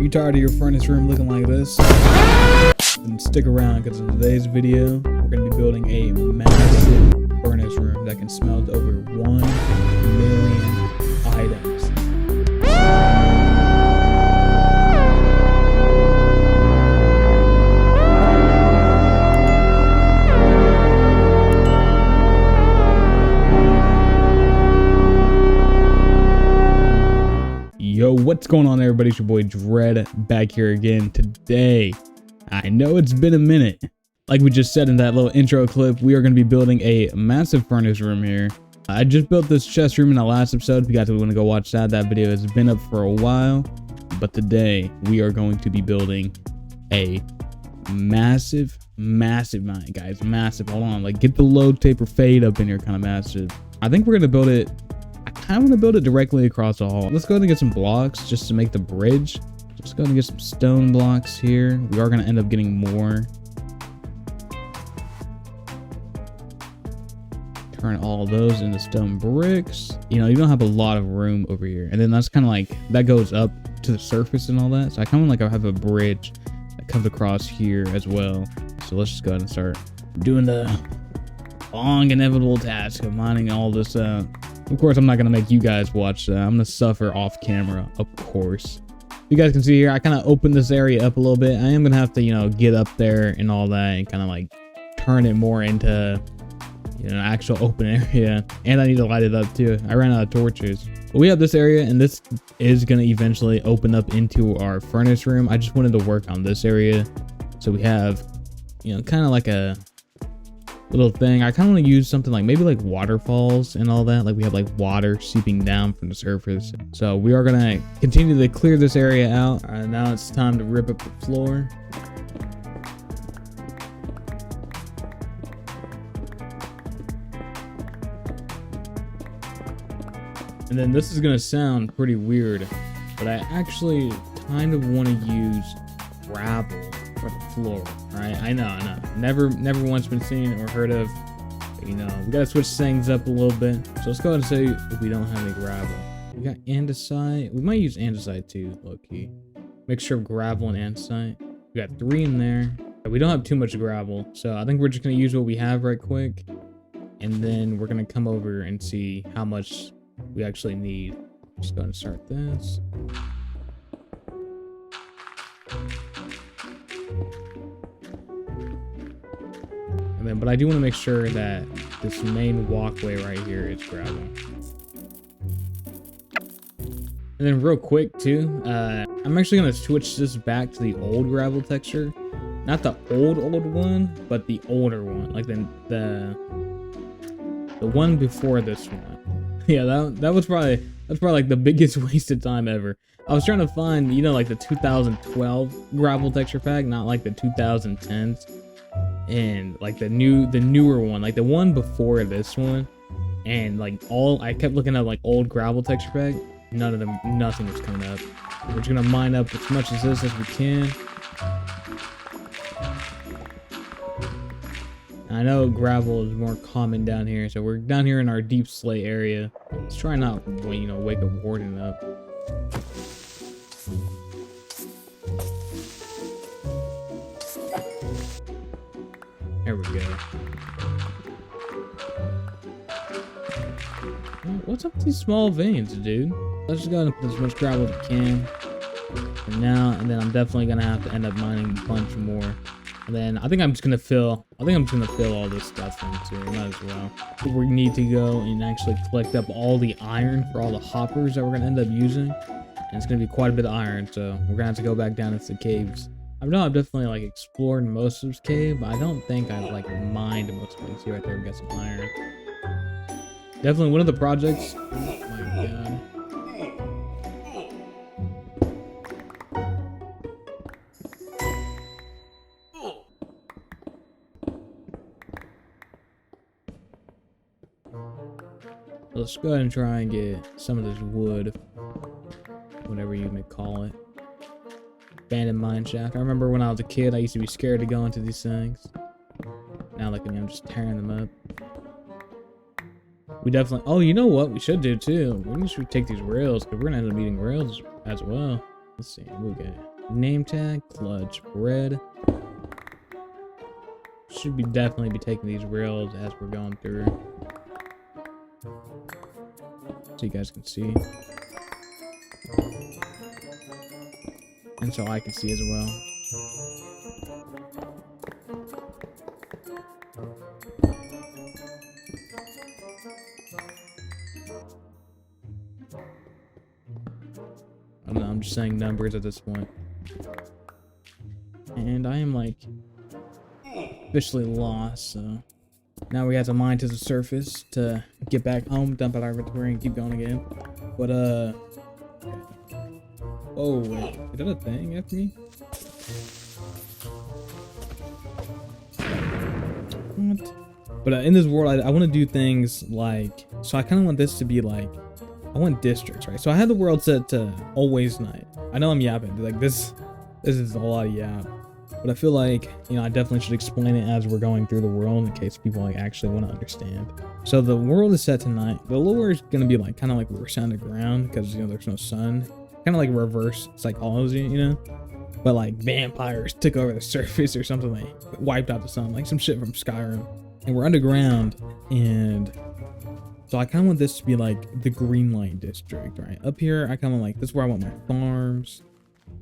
you tired of your furnace room looking like this? Then stick around, because in today's video, we're going to be building a massive furnace room that can smelt over 1 million items. Yo, what's going on everybody? It's your boy Dread back here again today. I know it's been a minute. Like we just said in that little intro clip, we are going to be building a massive furnace room here. I just built this chest room in the last episode. If you guys want to go watch that, that video has been up for a while. But today we are going to be building a massive mine, guys. Massive. Hold on, like get the load taper fade up in here, kind of massive. I think we're going to build it. I kind of want to build it directly across the hall. Let's go ahead and get some blocks just to make the bridge. Just go ahead and get some stone blocks here. We are going to end up getting more. Turn all those into stone bricks. You know, you don't have a lot of room over here. And then that's kind of like, that goes up to the surface and all that. So I kind of like I have a bridge that comes across here as well. So let's just go ahead and start doing the long inevitable task of mining all this out. Of course, I'm not going to make you guys watch that. I'm going to suffer off camera, of course. You guys can see here, I kind of opened this area up a little bit. I am going to have to, you know, get up there and all that and kind of like turn it more into, you know, an actual open area. And I need to light it up too. I ran out of torches. But we have this area and this is going to eventually open up into our furnace room. I just wanted to work on this area. So we have, you know, kind of like a little thing. I kind of want to use something like maybe like waterfalls and all that. Like we have like water seeping down from the surface. So we are going to continue to clear this area out. All right, now it's time to rip up the floor. And then this is going to sound pretty weird, but I actually kind of want to use gravel for the floor. Right? I know. Never once been seen or heard of. But, you know, we gotta switch things up a little bit. So let's go ahead and say if we don't have any gravel. We got andesite. We might use andesite too, low key. Mixture of gravel and andesite. We got 3 in there. We don't have too much gravel, so I think we're just gonna use what we have right quick, and then we're gonna come over and see how much we actually need. Just go ahead and start this. And then, but I do want to make sure that this main walkway right here is gravel. And then real quick too, I'm actually going to switch this back to the old gravel texture. Not the old one, but the older one. Like the one before this one. Yeah, that was probably, that's probably like the biggest waste of time ever. I was trying to find, you know, like the 2012 gravel texture pack, not like the 2010s. And like the newer one, like the one before this one, and like I kept looking at like old gravel texture pack. None of them, nothing was coming up. We're just gonna mine up as much of this as we can. I know gravel is more common down here, so we're down here in our deep slate area. Let's try not, you know, wake a warden up. There we go. What's up with these small veins, dude? Let's just go ahead and put as much gravel as we can. And then I'm definitely gonna have to end up mining a bunch more. And then I think I'm just gonna fill all this stuff into. Might as well. We need to go and actually collect up all the iron for all the hoppers that we're gonna end up using. And it's gonna be quite a bit of iron, so we're gonna have to go back down into the caves. I know I've definitely like explored most of this cave, but I don't think I've like mined most of it. See right there, we got some iron. Definitely one of the projects. Oh my god. Let's go ahead and try and get some of this wood, whatever you may call it. Abandoned mine shaft. I remember when I was a kid, I used to be scared to go into these things. Now look at me, I'm just tearing them up. We definitely, oh, you know what we should do too? We should take these rails, because we're gonna end up needing rails as well. Let's see, we'll get Name tag, clutch, bread. Should be definitely be taking these rails as we're going through, so you guys can see, and so I can see as well. I don't know, I'm just saying numbers at this point. And I am like officially lost, so now we have to mine to the surface to get back home, dump out our inventory, and keep going again. But oh wait, is that a thing after me? What? But in this world, I want to do things like, so I kind of want this to be like, I want districts, right? So I had the world set to always night. I know I'm yapping, like this is a lot of yap. But I feel like, you know, I definitely should explain it as we're going through the world in case people like actually want to understand. So the world is set tonight. The lower is going to be like kind of like we're underground because, you know, there's no sun. Kind of like reverse psychology, you know? But like vampires took over the surface or something, like wiped out the sun, like some shit from Skyrim. And we're underground, and so I kind of want this to be like the green light district, right? Up here, I kind of like, this is where I want my farms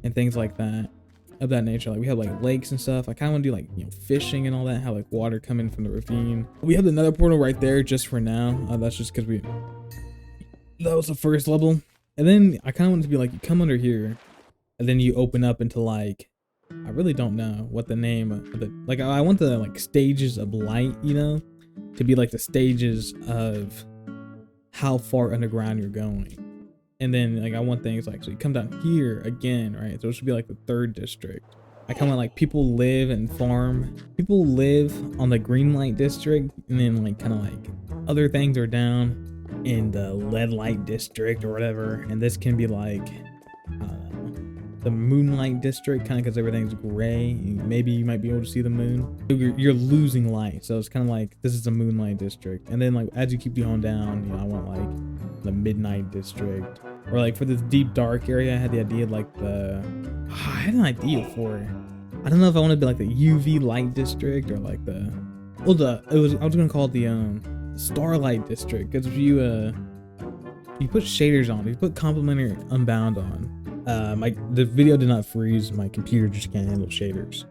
and things like that. Of that nature. Like we have like lakes and stuff. I kind of want to do like, you know, fishing and all that, have like water come in from the ravine. We have the nether portal right there just for now. That's just because that was the first level. And then I kind of want it to be like, you come under here and then you open up into like, I really don't know what the name of the, like I want the like stages of light, you know, to be like the stages of how far underground you're going. And then like I want things like, so you come down here again, right? So it should be like the third district. I kind of like people live and farm. People live on the green light district, and then like kind of like other things are down in the lead light district or whatever. And this can be like the moonlight district, kind of because everything's gray. Maybe you might be able to see the moon. You're losing light, so it's kind of like this is a moonlight district. And then like as you keep going down, you know, I want like the midnight district, or like for this deep dark area, I had the idea of like I had an idea for it. I don't know if I want to be like the UV light district or like the, well, I was gonna call it the starlight district, because if you put shaders on, if you put complementary unbound on, the video did not freeze. My computer just can't handle shaders.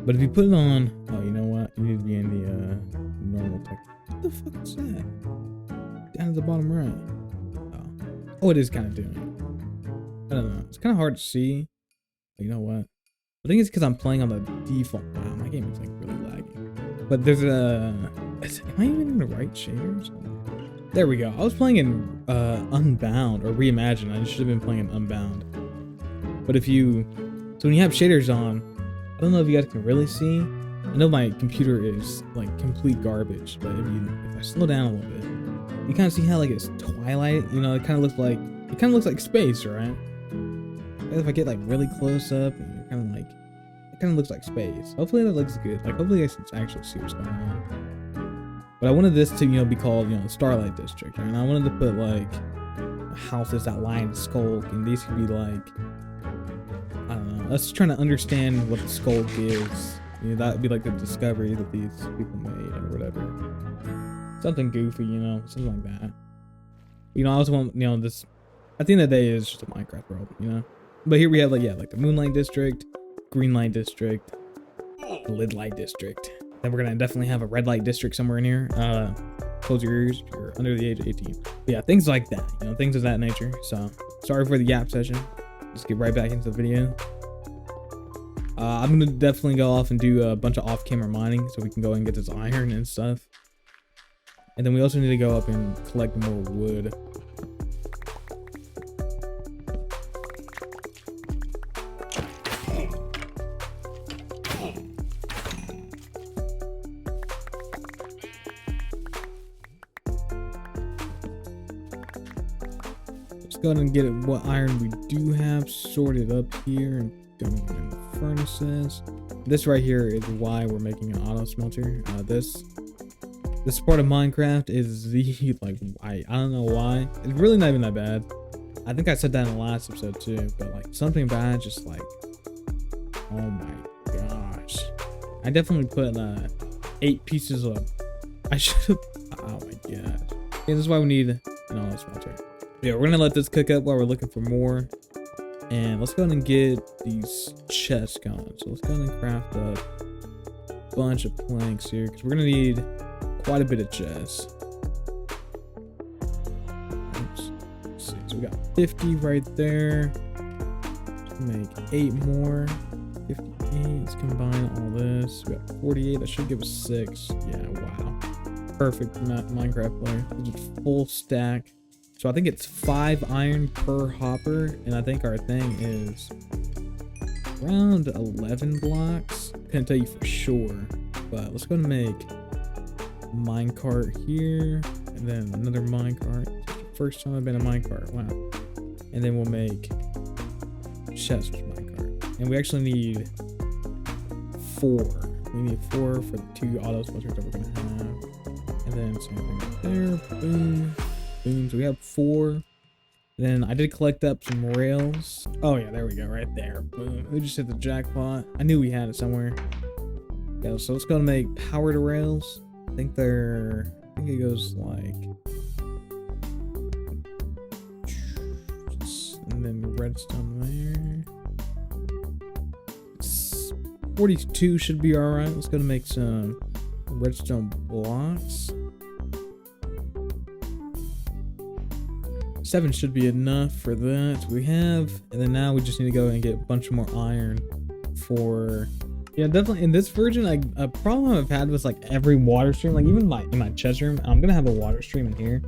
But if you put it on, oh, you know what? You need to be in the normal tech. What the fuck is that? Down at the bottom right. Oh, it is kind of doing it. I don't know. It's kind of hard to see. But you know what? I think it's because I'm playing on the default. Wow, my game is like really lagging. But there's am I even in the right shaders? There we go. I was playing in Unbound or Reimagined. I should have been playing in Unbound. But so when you have shaders on, I don't know if you guys can really see. I know my computer is like complete garbage, but if I slow down a little bit, you kind of see how like it's twilight. You know, it kind of looks like space, right? If I get like really close up, and kind of like, it kind of looks like space. Hopefully that looks good. Like hopefully I can actually see what's going on. But I wanted this to, you know, be called, you know, the Starlight District, right? And I wanted to put like houses that line Skulk, and these could be like, I don't know. Let's trying to understand what the Skulk is. You know, that would be like the discovery that these people made or whatever. Something goofy, you know, something like that. You know, I also want, you know, this, at the end of the day, it's just a Minecraft world, you know? But here we have like, yeah, like the Moonlight District, Green Light District, the Lid Light District. Then we're gonna definitely have a red light district somewhere in here. Close your ears if you're under the age of 18. But yeah, things like that, you know, things of that nature. So sorry for the yap session. Let's get right back into the video. I'm gonna definitely go off and do a bunch of off-camera mining so we can go and get this iron and stuff. And then we also need to go up and collect more wood. Let's go ahead and get what iron we do have sorted up here and going in the furnaces. This right here is why we're making an auto smelter. This part of Minecraft is the, like, I don't know why. It's really not even that bad. I think I said that in the last episode too, but like something bad, just like, oh my gosh. I definitely put 8 pieces of, I should have, oh my god. Yeah, this is why we need an auto smelter. Yeah, we're gonna let this cook up while we're looking for more. And let's go ahead and get these chests going. So let's go ahead and craft up a bunch of planks here, because we're gonna need quite a bit of chests. Oops. Let's see, so we got 50 right there. Let's make 8 more. 58, let's combine all this. We got 48, that should give us 6. Yeah, wow. Perfect Minecraft player. Just full stack. So I think it's 5 iron per hopper, and I think our thing is around 11 blocks. Couldn't tell you for sure, but let's go and make a minecart here, and then another minecart. First time I've been a minecart, wow. And then we'll make chest with minecart, and we actually need 4. We need 4 for the 2 auto smelters that we're gonna have, and then same thing right there. Boom. Boom. So we have 4. Then I did collect up some rails. Oh yeah, there we go, right there. Boom. We just hit the jackpot. I knew we had it somewhere. Yeah, so let's go and make powered rails. I think it goes like, and then redstone there. 42 should be all right. Let's go and make some redstone blocks. 7 should be enough for that. We have, and then now we just need to go and get a bunch more iron for, yeah, definitely in this version. Like a problem I've had was like every water stream, like even in my chest room, I'm gonna have a water stream in here,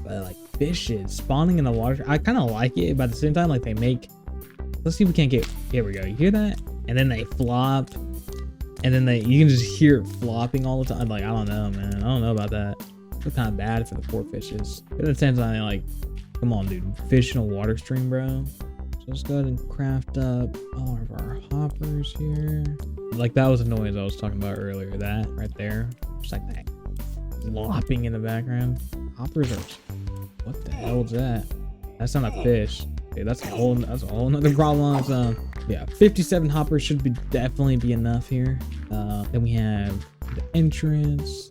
but like fishes spawning in the water, I kind of like it, but at the same time, like they make, let's see if we can't get, here we go, you hear that? And then they flop, and then you can just hear it flopping all the time. Like, I don't know, man, I don't know about that. It's kind of bad for the poor fishes. But at the same time, like, come on, dude. Fish in a water stream, bro. So let's go ahead and craft up all of our hoppers here. Like, that was the noise I was talking about earlier. That right there. Just like that flopping in the background. Hoppers are... What the hell was that? That's not a fish. Okay, that's a whole nother problem on its own. Yeah, 57 hoppers should definitely be enough here. Then we have the entrance.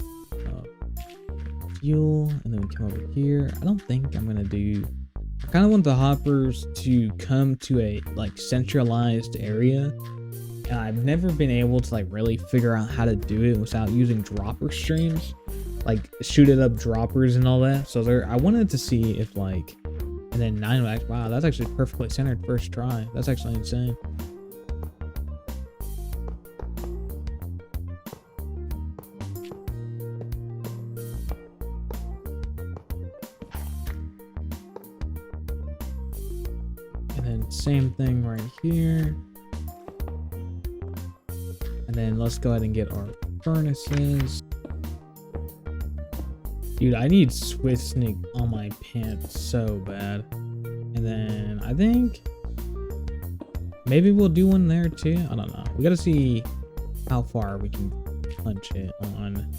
Fuel, and then we come over here. I don't think I'm gonna do, I kind of want the hoppers to come to a like centralized area, and I've never been able to like really figure out how to do it without using dropper streams, like shoot it up droppers and all that. So I wanted to see if like, and then 9 wax. Wow, that's actually perfectly centered first try. That's actually insane. Same thing right here. And then let's go ahead and get our furnaces. Dude, I need Swift Sneak on my pants so bad. And then I think maybe we'll do one there too. I don't know. We gotta see how far we can punch it on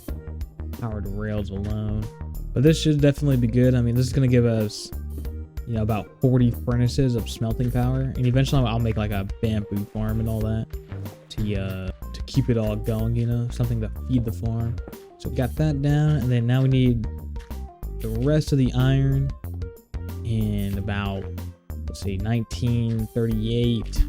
powered rails alone. But this should definitely be good. I mean, this is gonna give us, you know, about 40 furnaces of smelting power, and eventually I'll make like a bamboo farm and all that to keep it all going, you know, something to feed the farm. So we got that down, and then now we need the rest of the iron in about, let's see, 1938,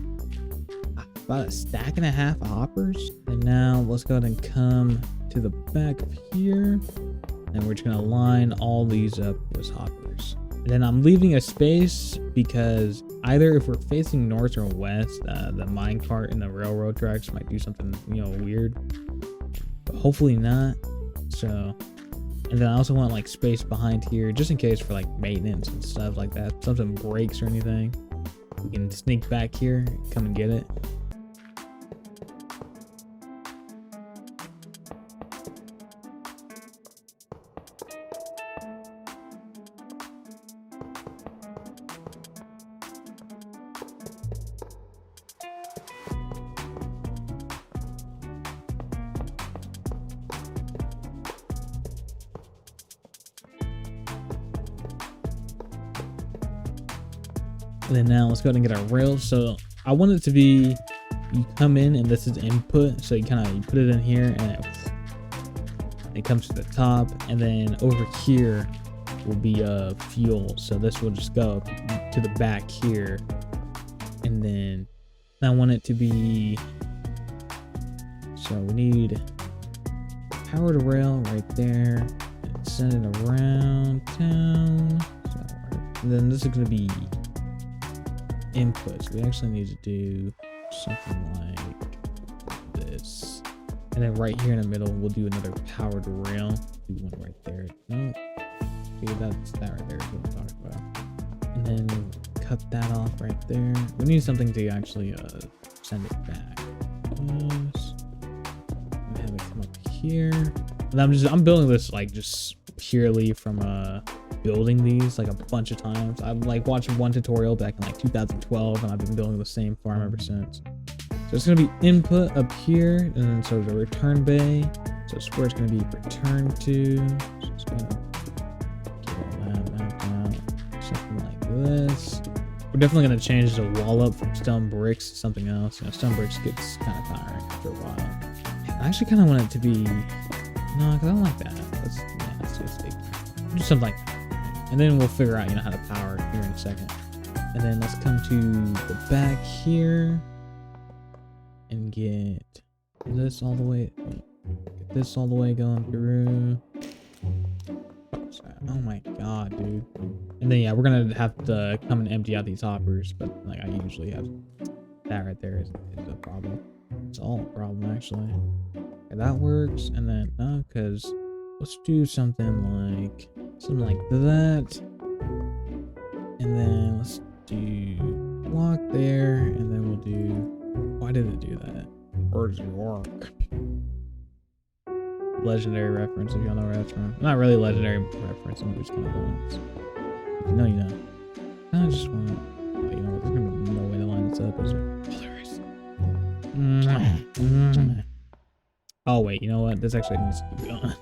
about a stack and a half of hoppers. And now let's go ahead and come to the back of here, and we're just gonna line all these up with hoppers. And then I'm leaving a space because either if we're facing north or west, the minecart and the railroad tracks might do something, you know, weird. But hopefully not. So, and then I also want like space behind here just in case for like maintenance and stuff like that. If something breaks or anything, we can sneak back here and come and get it. And then now let's go ahead and get our rails. So I want it to be, you come in and this is input. So you put it in here and it comes to the top, and then over here will be fuel. So this will just go to the back here. And then I want it to be, so we need power to rail right there. Send it around town. And then this is going to be inputs. We actually need to do something like this. And then right here in the middle, we'll do another power to rail. Do one right there. No, see, that's that right there is what I'm talking about. And then cut that off right there. We need something to actually send it back. And have it come up here. And I'm building this like just purely from building these like a bunch of times. I've like watched one tutorial back in like 2012, and I've been building the same farm ever since. So it's gonna be input up here, and then so the return bay. So it's where it's gonna be return to. So it's gonna get all that mapped out. Something like this. We're definitely gonna change the wall up from stone bricks to something else. You know, stone bricks gets kind of tiring after a while. I actually kind of want it to be, no, because I don't like that. Let's just do something like that. And then we'll figure out, you know, how to power it here in a second. And then let's come to the back here and get this all the way, get this all the way going through. Oh my god, dude. And then yeah, we're gonna have to come and empty out these hoppers, but like I usually have that right there is a problem. It's all a problem actually. Okay, that works. And then no, because let's do something like that. And then let's do block there, and then we'll do, why did it do that? Where's your work? Legendary reference, if y'all know where that's from. Not really legendary reference, I'm just kind of bonus. If you know, you know. I just want to, you know, there's gonna be no way to line this up, is there? Oh wait, you know what? This actually needs to keep going.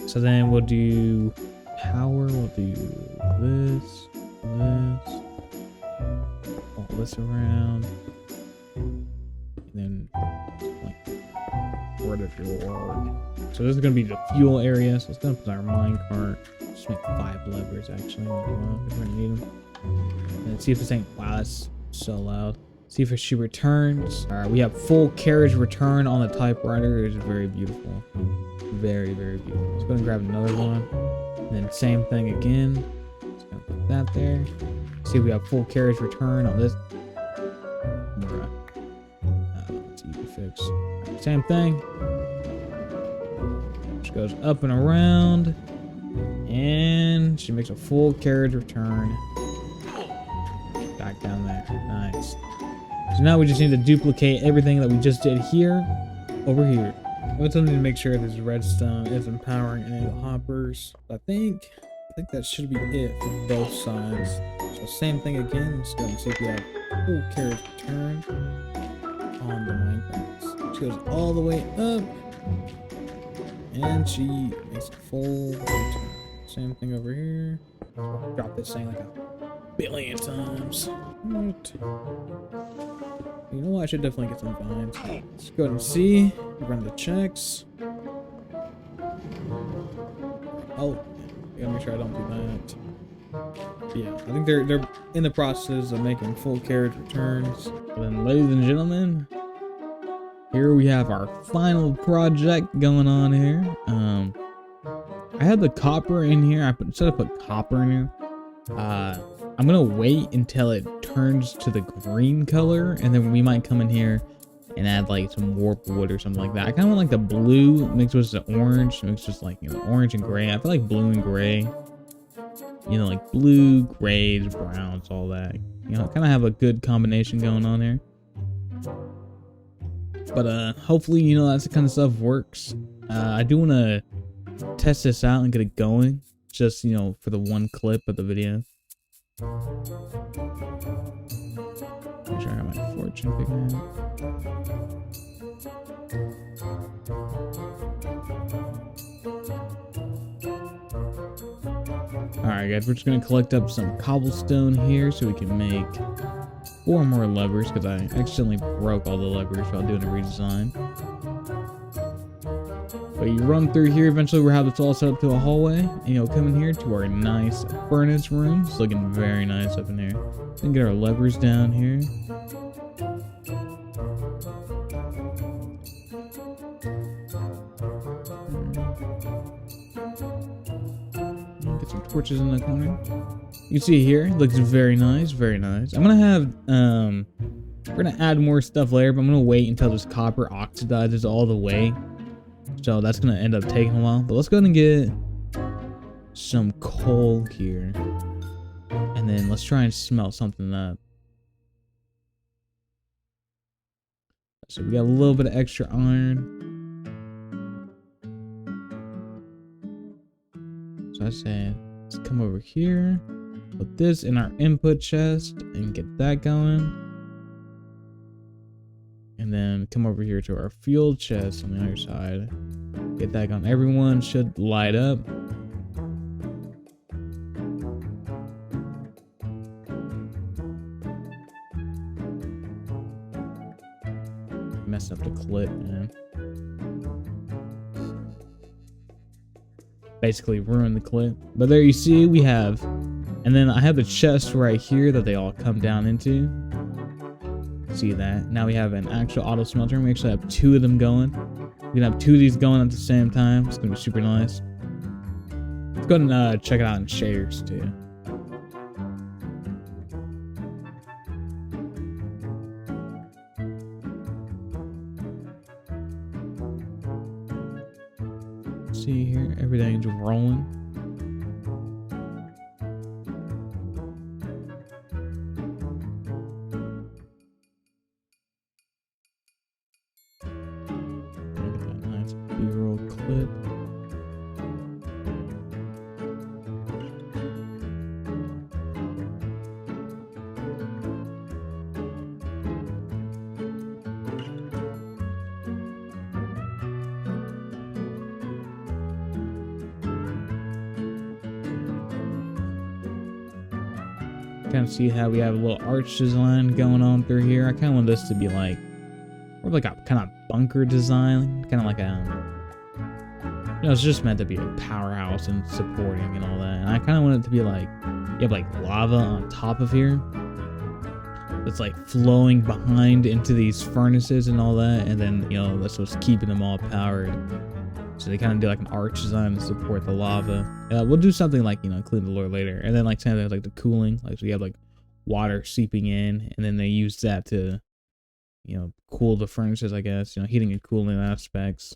So then we'll do power, we'll do this, all this around, and then like where does your work? So this is gonna be the fuel area, so it's gonna put our mine cart. Just make 5 levers actually, if we're gonna need them. And see if this ain't, wow, that's so loud. See if she returns. All right, we have full carriage return on the typewriter. It's very beautiful. Very, very beautiful. Let's go and grab another one. And then same thing again. Just gonna put that there. See if we have full carriage return on this. It's easy to fix. Right, same thing. She goes up and around. And she makes a full carriage return. Back down there. Nice. So now we just need to duplicate everything that we just did here over here. I want something to make sure this redstone isn't powering any of the hoppers. I think that should be it for both sides. So same thing again. Let's go and see if we have full carriage return on the minecarts. She goes all the way up, and she makes a full return. Same thing over here. Drop this thing like a billion times. Right. You know what? I should definitely get some vines. Let's go ahead and see. Run the checks. Oh, gotta make sure I don't do that. Yeah, I think they're in the process of making full carriage returns. And then, ladies and gentlemen, here we have our final project going on here. I had the copper in here. Instead of put copper in here, I'm gonna wait until it turns to the green color, and then we might come in here and add like some warp wood or something like that. I kind of want like the blue mixed with the orange, mixed with like, you know, orange and gray. I feel like blue and gray, you know, like blue, grays, browns, all that. You know, kind of have a good combination going on there. But hopefully, you know, that's the kind of stuff works. I do want to test this out and get it going, just, you know, for the one clip of the video. Make sure I got my fortune picking out. Alright, Alright guys, we're just gonna collect up some cobblestone here so we can make 4 more levers, because I accidentally broke all the levers while doing a redesign. But you run through here, eventually we'll have this all set up to a hallway, and you'll come in here to our nice furnace room. It's looking very nice up in here. We can get our levers down here. Get some torches in the corner. You can see here, it looks very nice, very nice. I'm gonna have, we're gonna add more stuff later, but I'm gonna wait until this copper oxidizes all the way. So that's gonna end up taking a while. But let's go ahead and get some coal here. And then let's try and smelt something up. So we got a little bit of extra iron. So I say, let's come over here. Put this in our input chest and get that going. And then come over here to our fuel chest on the other side. Get that going. Everyone should light up. Messed up the clip, man. Basically ruined the clip. But there you see, we have. And then I have the chest right here that they all come down into. See that? Now we have an actual auto smelter. We actually have 2 of them going. We can have 2 of these going at the same time. It's gonna be super nice. Let's go ahead and check it out in shaders too. See here, everything's rolling. B-roll clip. Kind of see how we have a little arch design going on through here. I kind of want this to be like, or like a kind of bunker design, kind of like a, you know, it's just meant to be a powerhouse and supporting and all that. And I kind of want it to be like, you have like lava on top of here. It's like flowing behind into these furnaces and all that. And then, you know, that's what's keeping them all powered. So they kind of do like an arch design to support the lava. We'll do something like, you know, include the lore later. And then like something like the cooling, like so you have like water seeping in, and then they use that to, you know, cool the furnaces, I guess, you know, heating and cooling aspects.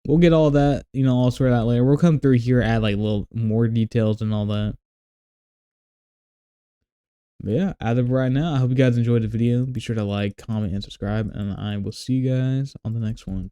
We'll get all that, you know, all sorted out later. We'll come through here, add like little more details and all that. But yeah, as of right now, I hope you guys enjoyed the video. Be sure to like, comment, and subscribe, and I will see you guys on the next one.